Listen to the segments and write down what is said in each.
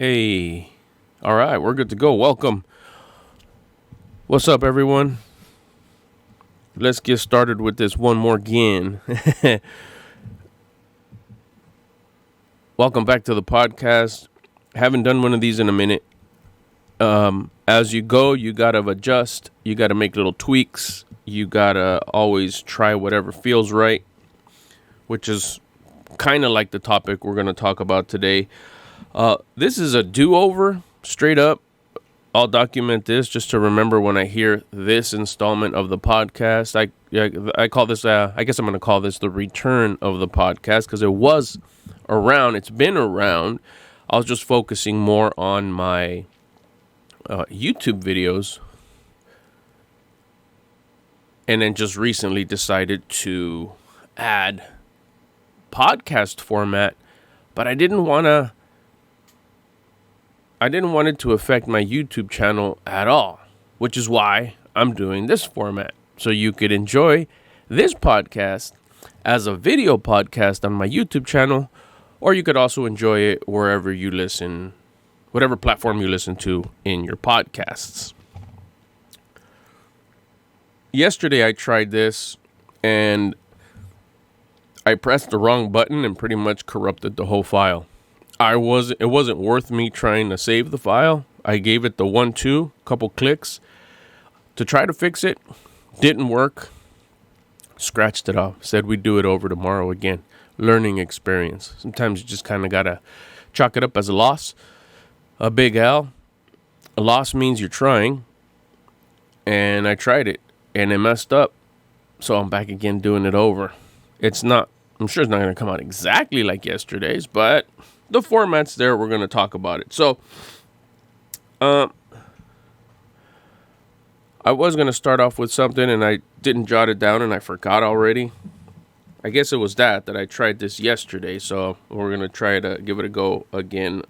Hey, all right, we're good to go. Welcome. What's up, everyone? Let's get started with this one more again. Welcome back to the podcast. Haven't done one of these in a minute. As you go, you got to adjust. You got to make little tweaks. You got to always try whatever feels right, which is kind of like the topic we're going to talk about today. This is a do-over, straight up. I'll document this just to remember when I hear this installment of the podcast. I call this, I guess I'm going to call this the return of the podcast because it was around. It's been around. I was just focusing more on my YouTube videos. And then just recently decided to add podcast format. But I didn't want it to affect my YouTube channel at all, which is why I'm doing this format. So you could enjoy this podcast as a video podcast on my YouTube channel, or you could also enjoy it wherever you listen, whatever platform you listen to in your podcasts. Yesterday I tried this and I pressed the wrong button and pretty much corrupted the whole file. It wasn't worth me trying to save the file. I gave it the 1-2, couple clicks to try to fix it. Didn't work. Scratched it off. Said we'd do it over tomorrow again. Learning experience. Sometimes you just kind of got to chalk it up as a loss. A big L. A loss means you're trying. And I tried it and it messed up. So I'm back again doing it over. I'm sure it's not going to come out exactly like yesterday's, but the format's there. We're going to talk about it. So, I was going to start off with something and I didn't jot it down and I forgot already. I guess it was that I tried this yesterday. So we're going to try to give it a go again,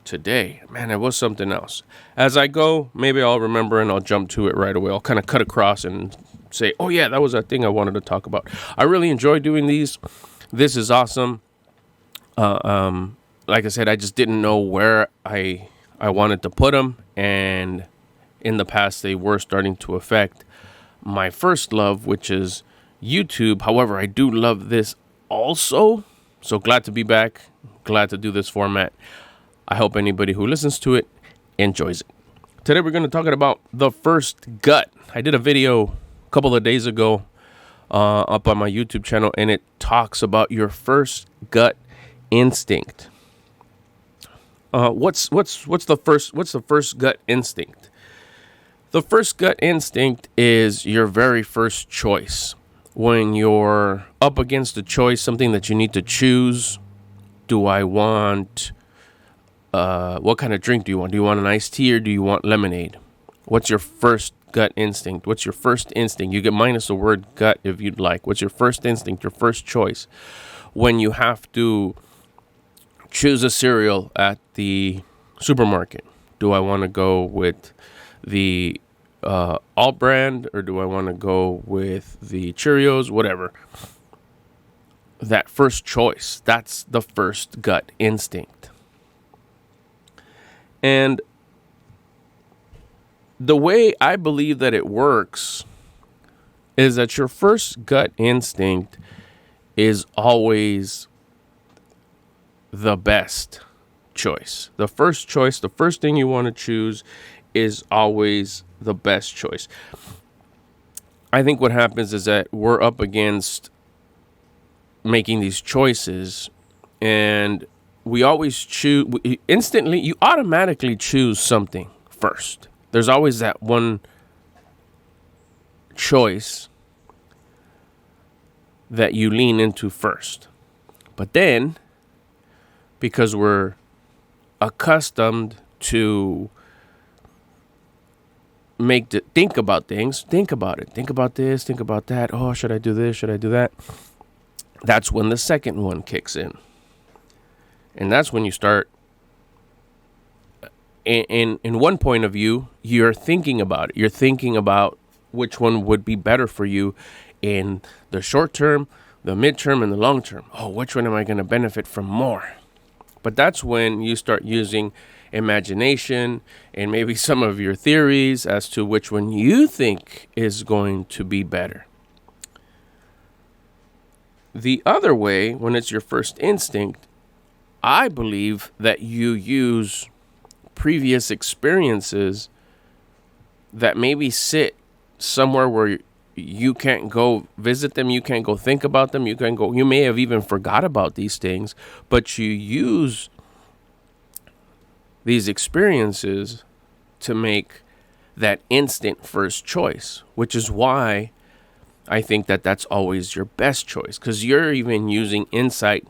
today. Man, it was something else. As I go, maybe I'll remember and I'll jump to it right away. I'll kind of cut across and say, oh yeah, that was that thing I wanted to talk about. I really enjoy doing these. This is awesome. Like I said, I just didn't know where I wanted to put them, and in the past they were starting to affect my first love, which is YouTube. However, I do love this also, so glad to be back, glad to do this format. I hope anybody who listens to it enjoys it. Today we're going to talk about the first gut. I did a video a couple of days ago up on my YouTube channel, and it talks about your first gut instinct. What's the first gut instinct? The first gut instinct is your very first choice. When you're up against a choice, something that you need to choose. Do I want what kind of drink do you want? Do you want an iced tea or do you want lemonade? What's your first gut instinct? What's your first instinct? You get minus the word gut if you'd like. What's your first instinct, your first choice? When you have to choose a cereal at the supermarket. Do I want to go with the Alt brand or do I want to go with the Cheerios? Whatever. That first choice, that's the first gut instinct. And the way I believe that it works is that your first gut instinct is always the best choice. The first choice, the first thing you want to choose is always the best choice. I think what happens is that we're up against making these choices and we always choose instantly. You automatically choose something first. There's always that one choice that you lean into first. But then, because we're accustomed to think about things, think about it. Think about this, think about that. Oh, should I do this? Should I do that? That's when the second one kicks in. And that's when you start, in one point of view, you're thinking about it. You're thinking about which one would be better for you in the short term, the midterm, and the long term. Oh, which one am I going to benefit from more? But that's when you start using imagination and maybe some of your theories as to which one you think is going to be better. The other way, when it's your first instinct, I believe that you use previous experiences that maybe sit somewhere where you can't go visit them, you can't go think about them, you may have even forgot about these things, but you use these experiences to make that instant first choice, which is why I think that that's always your best choice, because you're even using insight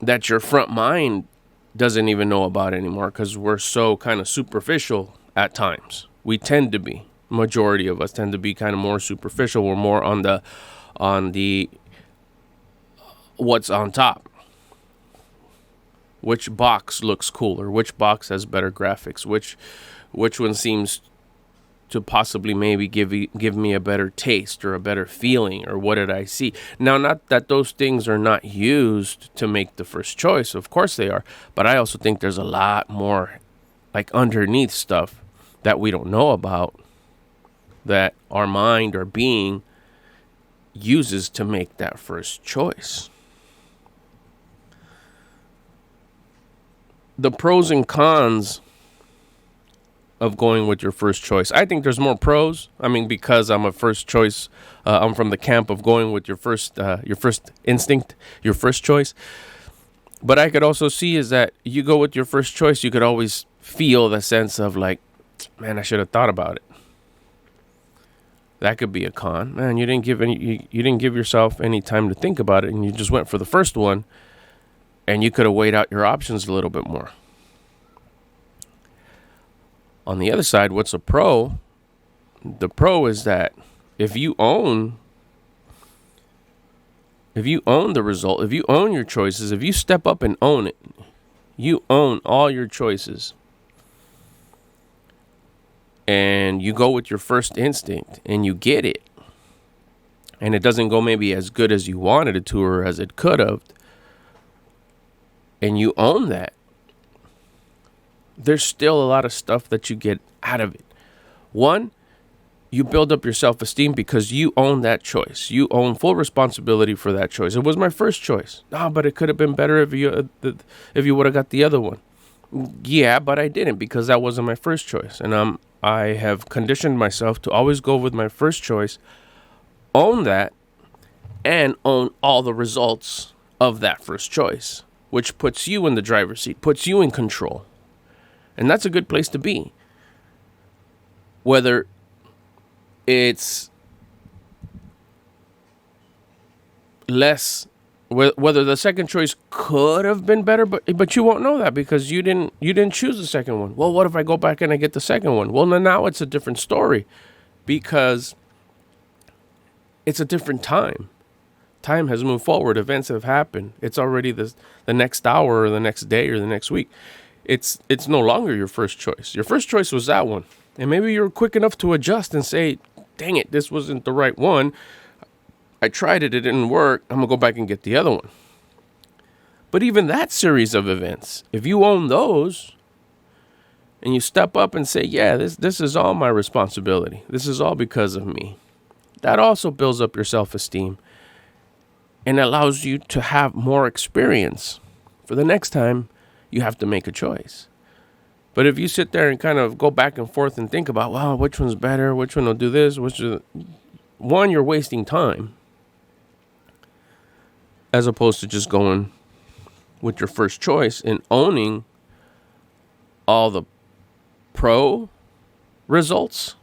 that your front mind doesn't even know about anymore, because we're so kind of superficial at times. We tend to be. Majority of us tend to be kind of more superficial. We're more on the what's on top. Which box looks cooler? Which box has better graphics? Which one seems to possibly maybe give me a better taste or a better feeling, or what did I see? Now, not that those things are not used to make the first choice. Of course they are. But I also think there's a lot more like underneath stuff that we don't know about, that our mind or being uses to make that first choice. The pros and cons of going with your first choice. I think there's more pros. I mean, because I'm a first choice, I'm from the camp of going with your first instinct, your first choice. But I could also see is that you go with your first choice, you could always feel the sense of like, man, I should have thought about it. That could be a con. Man, you didn't give yourself any time to think about it, and you just went for the first one, and you could have weighed out your options a little bit more. On the other side, what's a pro? The pro is that if you own the result, if you own your choices, if you step up and own it, you own all your choices, and you go with your first instinct and you get it, and it doesn't go maybe as good as you wanted it to or as it could have, and you own that, there's still a lot of stuff that you get out of it. One, you build up your self-esteem because you own that choice. You own full responsibility for that choice. It was my first choice. No, but it could have been better if you would have got the other one. Yeah, but I didn't, because that wasn't my first choice. And I have conditioned myself to always go with my first choice, own that, and own all the results of that first choice, which puts you in the driver's seat, puts you in control. And that's a good place to be. Whether it's whether the second choice could have been better, but you won't know that because you didn't choose the second one. Well, what if I go back and I get the second one? Well, now it's a different story, because it's a different time. Time has moved forward. Events have happened. It's already the next hour or the next day or the next week. It's no longer your first choice. Your first choice was that one. And maybe you're quick enough to adjust and say, dang it, this wasn't the right one. I tried it, it didn't work. I'm going to go back and get the other one. But even that series of events, if you own those and you step up and say, yeah, this is all my responsibility. This is all because of me. That also builds up your self-esteem and allows you to have more experience for the next time you have to make a choice. But if you sit there and kind of go back and forth and think about, wow, which one's better? Which one will do this? One, you're wasting time, as opposed to just going with your first choice and owning all the pro results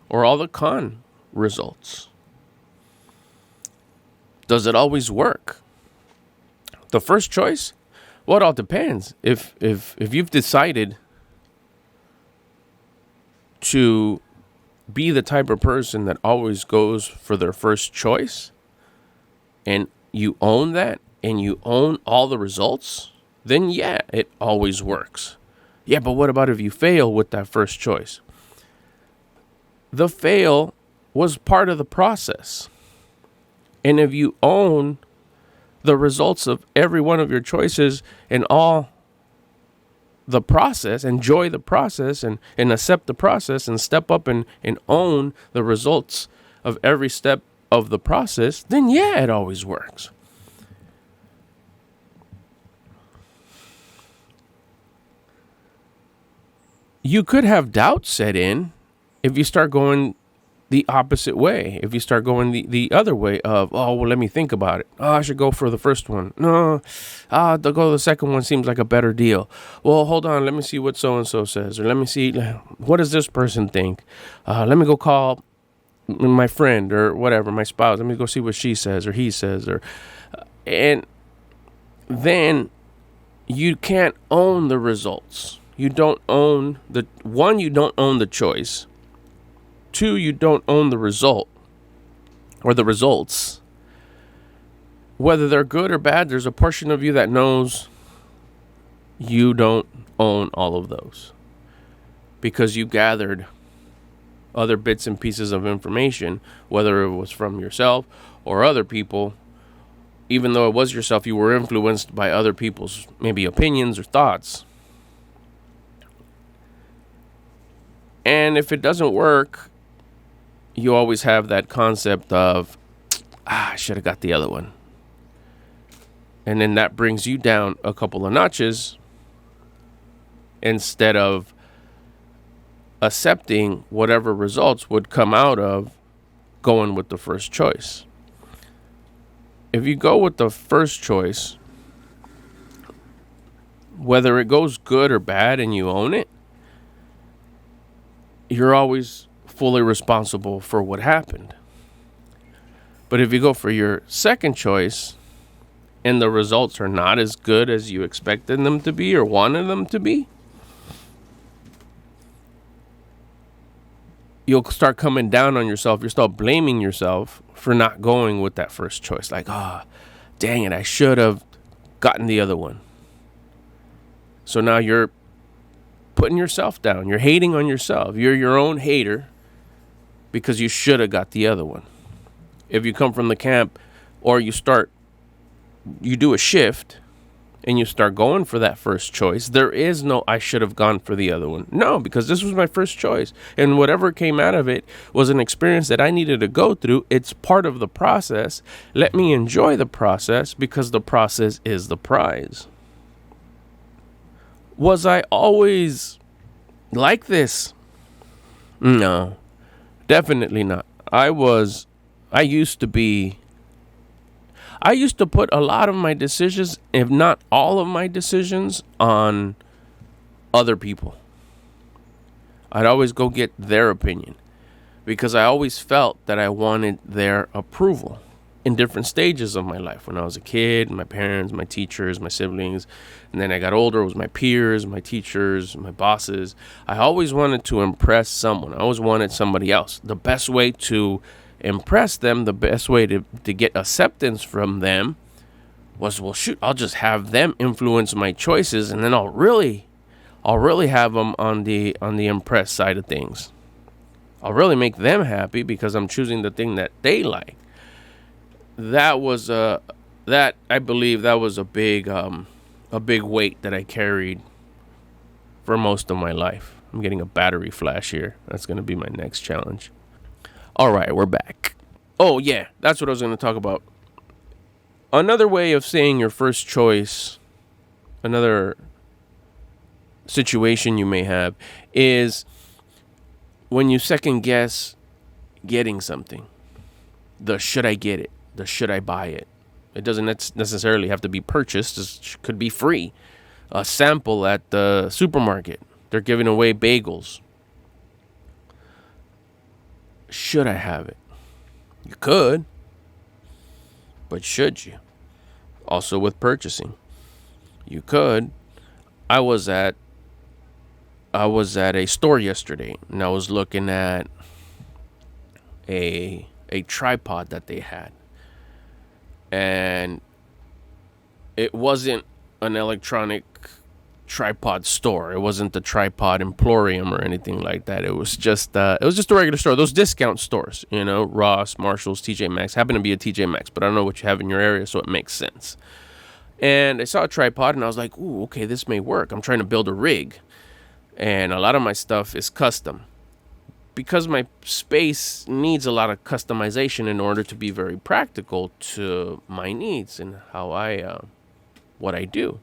or all the con results. Does it always work? The first choice? Well, it all depends. If you've decided to be the type of person that always goes for their first choice, and you own that, and you own all the results, then yeah, it always works. Yeah, but what about if you fail with that first choice? The fail was part of the process. And if you own the results of every one of your choices and all the process, enjoy the process and accept the process and step up and own the results of every step of the process, then yeah, it always works. You could have doubt set in if you start going the opposite way. If you start going the other way of, oh, well, let me think about it. Oh, I should go for the first one. No, to go to the second one seems like a better deal. Well, hold on. Let me see what so-and-so says. Or let me see, what does this person think? Let me go call my friend or whatever, my spouse. Let me go see what she says or he says. And then you can't own the results. You don't own you don't own the choice. 2, you don't own the result or the results. Whether they're good or bad, there's a portion of you that knows you don't own all of those because you gathered other bits and pieces of information, whether it was from yourself or other people. Even though it was yourself, you were influenced by other people's maybe opinions or thoughts. And if it doesn't work, you always have that concept of, I should have got the other one. And then that brings you down a couple of notches instead of accepting whatever results would come out of going with the first choice. If you go with the first choice, whether it goes good or bad and you own it, you're always fully responsible for what happened. But if you go for your second choice and the results are not as good as you expected them to be or wanted them to be, you'll start coming down on yourself. You'll start blaming yourself for not going with that first choice. Like, dang it, I should have gotten the other one. So now you're putting yourself down. You're hating on yourself. You're your own hater because you should have got the other one. If you come from the camp or you do a shift and you start going for that first choice, there is no, I should have gone for the other one. No, because this was my first choice. And whatever came out of it was an experience that I needed to go through. It's part of the process. Let me enjoy the process because the process is the prize. Was I always like this? No, definitely not. I used to put a lot of my decisions, if not all of my decisions, on other people. I'd always go get their opinion because I always felt that I wanted their approval in different stages of my life. When I was a kid, my parents, my teachers, my siblings, and then I got older, it was my peers, my teachers, my bosses. I always wanted to impress someone. I always wanted somebody else. The best way to impress them, the best way to get acceptance from them was, well, shoot, I'll just have them influence my choices, and then I'll really have them on the impress side of things. I'll really make them happy because I'm choosing the thing that they like. That was I believe that was a big weight that I carried for most of my life. I'm getting a battery flash here. That's going to be my next challenge. All right, we're back. Oh yeah, that's what I was going to talk about. Another way of saying your first choice, another situation you may have, is when you second guess getting something. The should I get it? The should I buy it? It doesn't necessarily have to be purchased. It could be free. A sample at the supermarket. They're giving away bagels. Should I have it? You could. But should you? Also with purchasing. You could. I was at a store yesterday and I was looking at a tripod that they had. And it wasn't an electronic tripod store. It wasn't the Tripod Emporium or anything like that. It was just a regular store. Those discount stores, Ross, Marshalls, TJ Maxx. Happened to be a TJ Maxx, but I don't know what you have in your area, so it makes sense. And I saw a tripod, and I was like, ooh, okay, this may work. I'm trying to build a rig, and a lot of my stuff is custom. Because my space needs a lot of customization in order to be very practical to my needs and how what I do.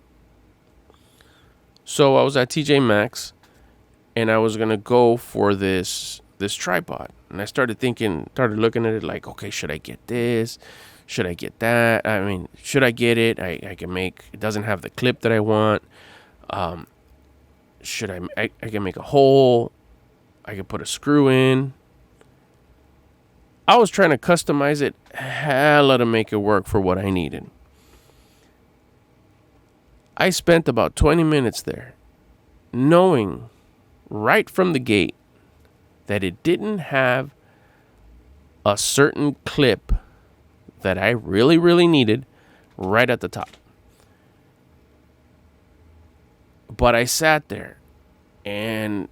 So I was at TJ Maxx, and I was gonna go for this tripod, and I started looking at it like, okay, should I get this? Should I get that? I mean, should I get it? I can make it doesn't have the clip that I want. Should I can make a hole? I can put a screw in. I was trying to customize it hella to make it work for what I needed. I spent about 20 minutes there, knowing right from the gate that it didn't have a certain clip that I really, really needed right at the top. But I sat there and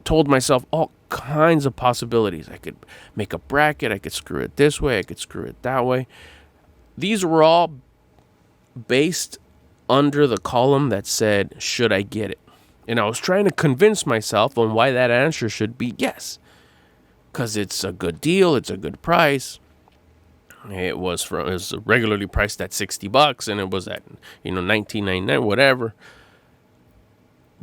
told myself all kinds of possibilities. I could make a bracket. I could screw it this way. I could screw it that way. These were all based under the column that said, should I get it? And I was trying to convince myself on why that answer should be yes. Because it's a good deal. It's a good price. It was regularly priced at $60, and it was at $19.99, whatever.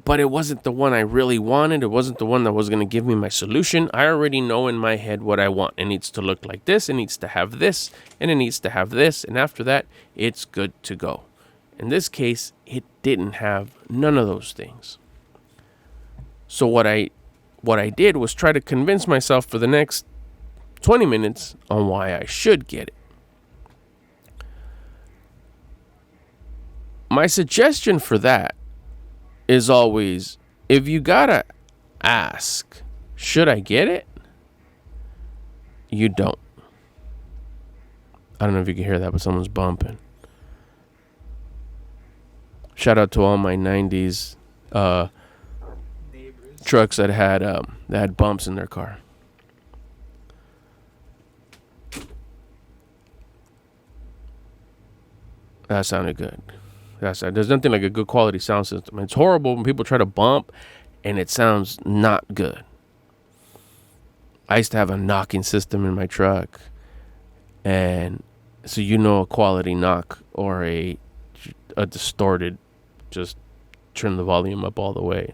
But it wasn't the one I really wanted. It wasn't the one that was going to give me my solution. I already know in my head what I want. It needs to look like this. It needs to have this, and it needs to have this. And after that, it's good to go. In this case, it didn't have none of those things. So what I did was try to convince myself for the next 20 minutes on why I should get it. My suggestion for that is always, if you gotta ask, should I get it? You don't. I don't know if you can hear that, but someone's bumping. Shout out to all my 90s trucks that had bumps in their car. That sounded good. There's nothing like a good quality sound system. It's horrible when people try to bump and it sounds not good. I used to have a knocking system in my truck, and so a quality knock or a distorted, just turn the volume up all the way.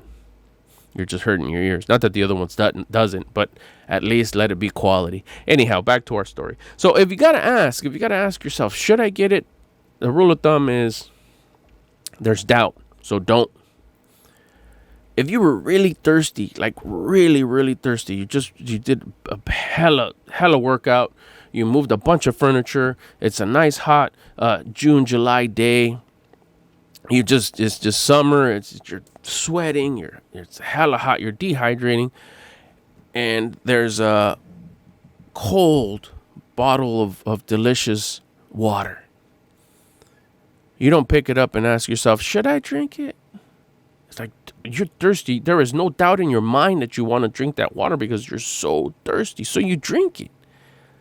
You're just hurting your ears. Not that the other ones doesn't, but at least let it be quality. Anyhow, back to our story. So if you gotta ask yourself, should I get it? The rule of thumb is there's doubt, so don't. If you were really thirsty, like really, really thirsty, you did a hella workout, you moved a bunch of furniture, it's a nice hot June, July day, it's just summer, you're sweating, it's hella hot, you're dehydrating, and there's a cold bottle of delicious water. You don't pick it up and ask yourself, should I drink it? It's like, you're thirsty. There is no doubt in your mind that you want to drink that water because you're so thirsty. So you drink it.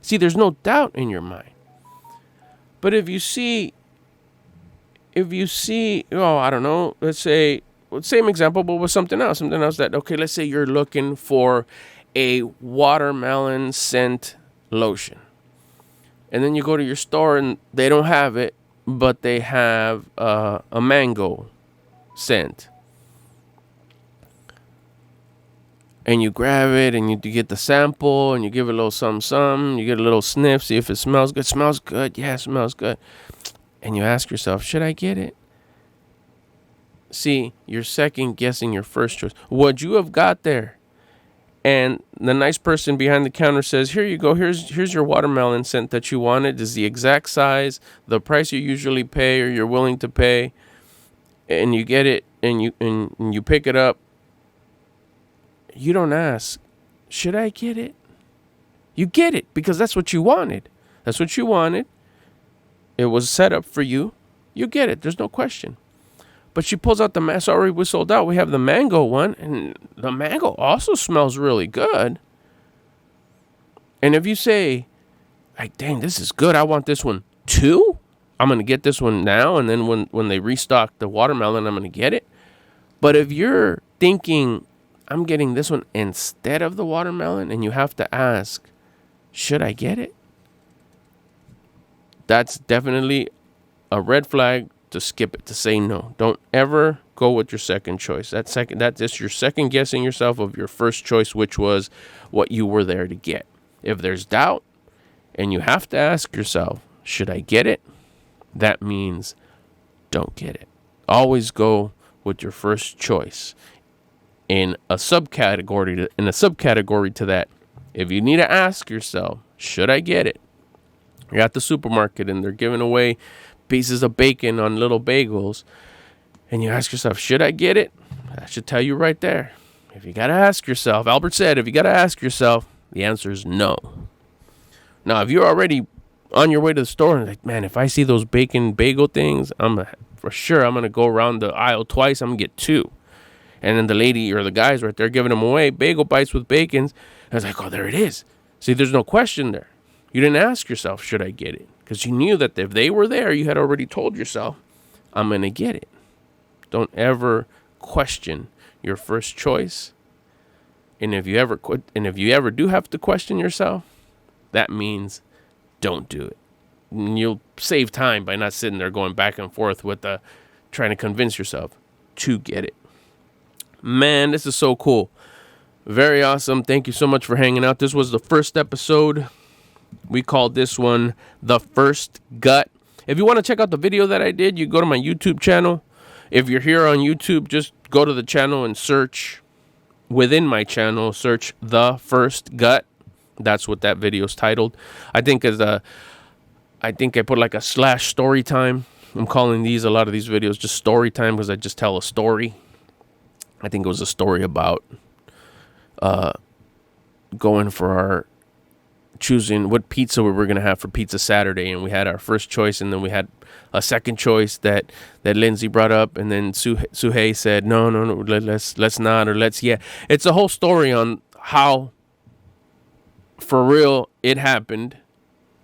See, there's no doubt in your mind. But if you see, I don't know, let's say, same example, but with something else that, okay, let's say you're looking for a watermelon scent lotion. And then you go to your store and they don't have it, but they have a mango scent. And you grab it and you get the sample and you give it a little some. You get a little sniff, see if it smells good. Smells good. Yeah, it smells good. And you ask yourself, should I get it? See, you're second guessing your first choice. What you have got there. And the nice person behind the counter says, here you go. Here's your watermelon scent that you wanted. This is the exact size, the price you usually pay or you're willing to pay. And you get it and you pick it up. You don't ask, should I get it? You get it because that's what you wanted. That's what you wanted. It was set up for you. You get it. There's no question. But she pulls out the sorry, we sold out. We have the mango one, and the mango also smells really good. And if you say, like, dang, this is good, I want this one too, I'm going to get this one now, and then when they restock the watermelon, I'm going to get it. But if you're thinking, I'm getting this one instead of the watermelon, and you have to ask, should I get it? That's definitely a red flag to skip it, to say no. Don't ever go with your second choice. That's just you're second guessing yourself of your first choice, which was what you were there to get. If there's doubt and you have to ask yourself, should I get it? That means don't get it. Always go with your first choice. In a subcategory to that, if you need to ask yourself, should I get it? You're at the supermarket and they're giving away pieces of bacon on little bagels, and you ask yourself, should I get it? That should tell you right there. If you got to ask yourself, Albert said, if you got to ask yourself, the answer is no. Now, if you're already on your way to the store and like, man, if I see those bacon bagel things, I'm going to go around the aisle twice. I'm going to get two. And then the lady or the guys right there giving them away, bagel bites with bacons. I was like, oh, there it is. See, there's no question there. You didn't ask yourself, should I get it? Because you knew that if they were there, you had already told yourself, I'm going to get it. Don't ever question your first choice. And if you ever do have to question yourself, that means don't do it. And you'll save time by not sitting there going back and forth with trying to convince yourself to get it. Man, this is so cool. Very awesome. Thank you so much for hanging out. This was the first episode. We called this one The First Gut. If you want to check out the video that I did, you go to my YouTube channel. If you're here on YouTube, just go to the channel and search within my channel, search The First Gut. That's what that video is titled. I think I put like a / story time. I'm calling a lot of these videos just story time because I just tell a story. I think it was a story about going for choosing what pizza we were going to have for Pizza Saturday, and we had our first choice, and then we had a second choice that Lindsay brought up, and then Suhei said no, let's not, or let's yeah. It's a whole story on how for real it happened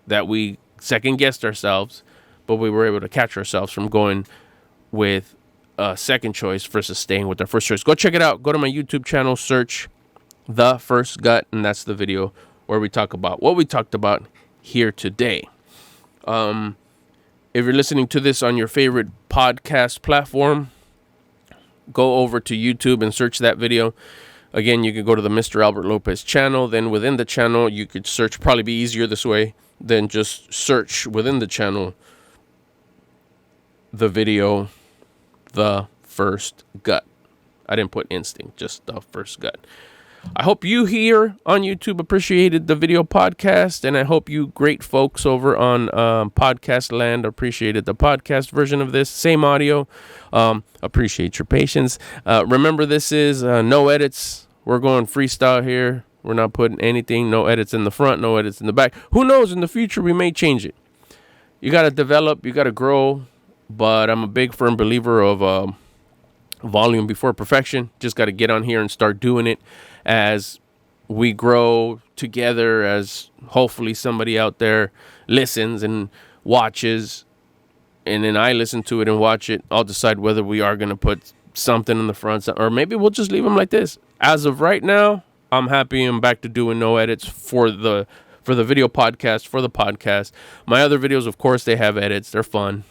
that we second guessed ourselves, but we were able to catch ourselves from going with a second choice versus staying with our first choice. Go check it out. Go to my YouTube channel, search The First Gut, and that's the video where we talk about what we talked about here today. If you're listening to this on your favorite podcast platform, go over to YouTube and search that video. Again, you can go to the Mr. Albert Lopez channel. Then within the channel, you could search, probably be easier this way than just search within the channel the video The First Gut. I didn't put instinct, just The First Gut. I hope you here on YouTube appreciated the video podcast, and I hope you great folks over on Podcast Land appreciated the podcast version of this. Same audio. Appreciate your patience. Remember, this is no edits. We're going freestyle here. We're not putting anything, no edits in the front, no edits in the back. Who knows? In the future, we may change it. You got to develop, you got to grow, but I'm a big firm believer of volume before perfection. Just got to get on here and start doing it as we grow together, as hopefully somebody out there listens and watches, and then I listen to it and watch it. I'll decide whether we are going to put something in the front, or maybe we'll just leave them like this. As of right now, I'm happy I'm back to doing no edits for the video podcast, for the podcast. My other videos, of course, they have edits. They're fun.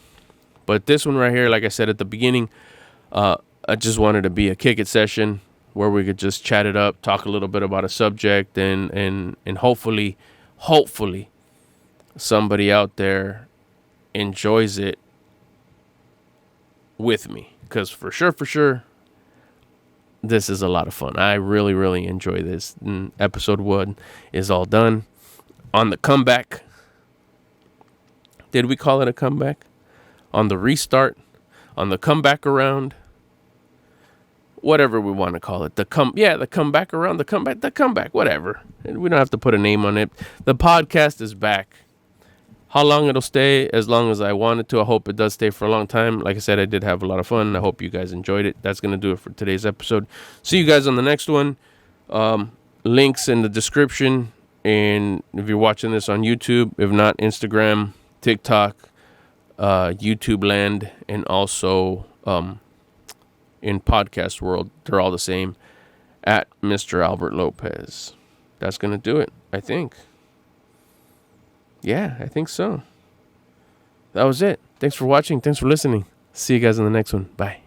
But this one right here, like I said at the beginning, I just wanted to be a kick it session where we could just chat it up, talk a little bit about a subject, and hopefully somebody out there enjoys it with me. Because for sure, this is a lot of fun. I really, really enjoy this. And episode 1 is all done. On the comeback. Did we call it a comeback? On the restart? On the comeback around? Whatever we want to call it. The comeback around, the comeback, whatever. We don't have to put a name on it. The podcast is back. How long it'll stay? As long as I want it to. I hope it does stay for a long time. Like I said, I did have a lot of fun. I hope you guys enjoyed it. That's going to do it for today's episode. See you guys on the next one. Links in the description. And if you're watching this on YouTube, if not, Instagram, TikTok, YouTube land, and also in podcast world, they're all the same, at Mr. Albert Lopez. That's going to do it, I think. Yeah, I think so. That was it. Thanks for watching. Thanks for listening. See you guys in the next one. Bye.